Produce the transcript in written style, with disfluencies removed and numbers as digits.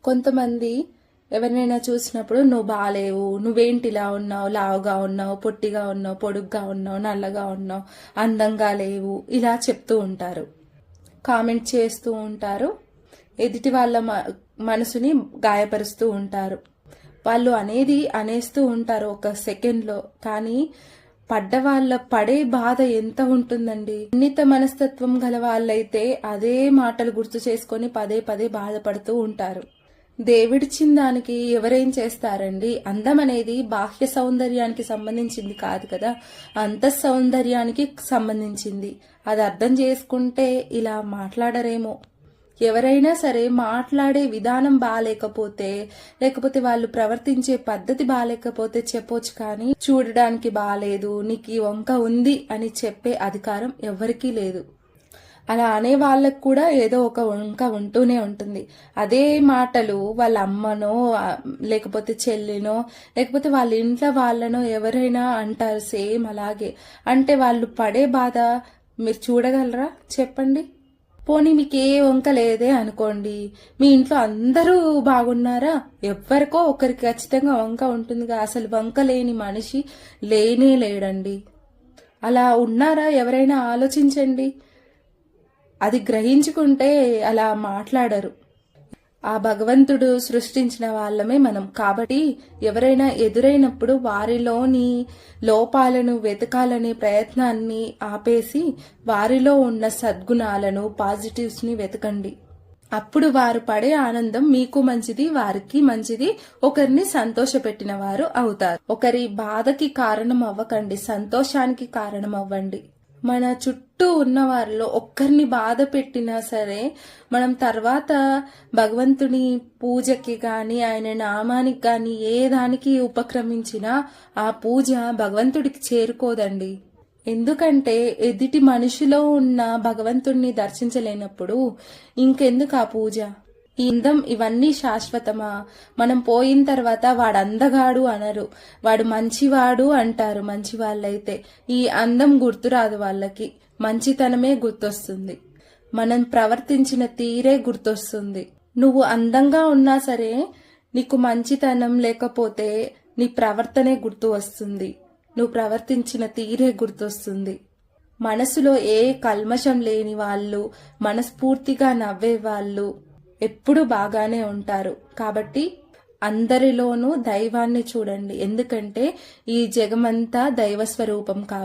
కొంతమంది ఎవరినైనా చూసినప్పుడు నువ్వు బాలేవు, నువ్వేంటి ఇలా ఉన్నావు, లావుగా ఉన్నావు, పొట్టిగా ఉన్నావు, పొడుగ్గా ఉన్నావు, నల్లగా ఉన్నావు, అందంగా లేవు, ఇలా చెప్తూ ఉంటారు, కామెంట్ చేస్తూ ఉంటారు, ఎదుటి వాళ్ళ మనసుని గాయపరుస్తూ ఉంటారు. వాళ్ళు అనేది అనేస్తూ ఉంటారు ఒక సెకండ్లో, కానీ పడ్డవాళ్ళ పడే బాధ ఎంత ఉంటుందండి. సున్నిత మనస్తత్వం గల వాళ్ళైతే అదే మాటలు గుర్తు చేసుకొని పదే పదే బాధపడుతూ ఉంటారు. దేవుడిచ్చిన దానికి ఎవరేం చేస్తారండి? అందం అనేది బాహ్య సౌందర్యానికి సంబంధించింది కాదు కదా, అంతః సౌందర్యానికి సంబంధించింది. అది అర్థం చేసుకుంటే ఇలా మాట్లాడరేమో. ఎవరైనా సరే మాట్లాడే విధానం బాగాలేకపోతే, లేకపోతే వాళ్ళు ప్రవర్తించే పద్ధతి బాగాలేకపోతే చెప్పొచ్చు, కానీ చూడడానికి బాగాలేదు, నీకు ఈ వంక ఉంది అని చెప్పే అధికారం ఎవరికీ లేదు. అలా అనే వాళ్ళకు కూడా ఏదో ఒక వంక ఉంటూనే ఉంటుంది. అదే మాటలు వాళ్ళ అమ్మనో లేకపోతే చెల్లినో లేకపోతే వాళ్ళ ఇంట్లో వాళ్ళనో ఎవరైనా అంటారు సేమ్ అలాగే. అంటే వాళ్ళు పడే బాధ మీరు చూడగలరా చెప్పండి? పోనీ మీకు ఏ వంక లేదే అనుకోండి, మీ ఇంట్లో అందరూ బాగున్నారా? ఎవ్వరికో ఒకరికి ఖచ్చితంగా వంక ఉంటుందిగా. అసలు వంక లేని మనిషి లేనే లేడండి. అలా ఉన్నారా ఎవరైనా ఆలోచించండి. అది గ్రహించుకుంటే అలా మాట్లాడరు. ఆ భగవంతుడు సృష్టించిన వాళ్ళమే మనం. కాబట్టి ఎవరైనా ఎదురైనప్పుడు వారిలోని లోపాలను వెతకాలనే ప్రయత్నాన్ని ఆపేసి వారిలో ఉన్న సద్గుణాలను, పాజిటివ్స్ ని వెతకండి. అప్పుడు వారు పడే ఆనందం మీకు మంచిది, వారికి మంచిది, ఒకరిని సంతోషపెట్టిన వారు అవుతారు. ఒకరి బాధకి కారణం అవ్వకండి, సంతోషానికి కారణం అవ్వండి. మన చుట్టూ ఉన్న వారిలో ఒక్కరిని బాధ పెట్టినా సరే మనం తర్వాత భగవంతుని పూజకి గాని ఆయన నామానికి గాని ఏ దానికి ఉపక్రమించినా ఆ పూజ భగవంతుడికి చేరుకోదండి. ఎందుకంటే ఎదుటి మనిషిలో ఉన్న భగవంతుణ్ణి దర్శించలేనప్పుడు ఇంకెందుకు ఆ పూజ? ఈ అందం ఇవన్నీ శాశ్వతమా? మనం పోయిన తర్వాత వాడు అందగాడు అనరు, వాడు మంచివాడు అంటారు. మంచి వాళ్ళైతే ఈ అందం గుర్తురాదు, వాళ్ళకి మంచితనమే గుర్తొస్తుంది, మనం ప్రవర్తించిన తీరే గుర్తొస్తుంది. నువ్వు అందంగా ఉన్నా సరే నీకు మంచితనం లేకపోతే నీ ప్రవర్తనే గుర్తు వస్తుంది, నువ్వు ప్రవర్తించిన తీరే గుర్తొస్తుంది. మనసులో ఏ కల్మషం లేని వాళ్ళు, మనస్ఫూర్తిగా నవ్వే వాళ్ళు ఎప్పుడు బాగానే ఉంటారు. కాబట్టి అందరిలోనూ దైవాన్ని చూడండి, ఎందుకంటే ఈ జగమంతా దైవ స్వరూపం కాబట్టి.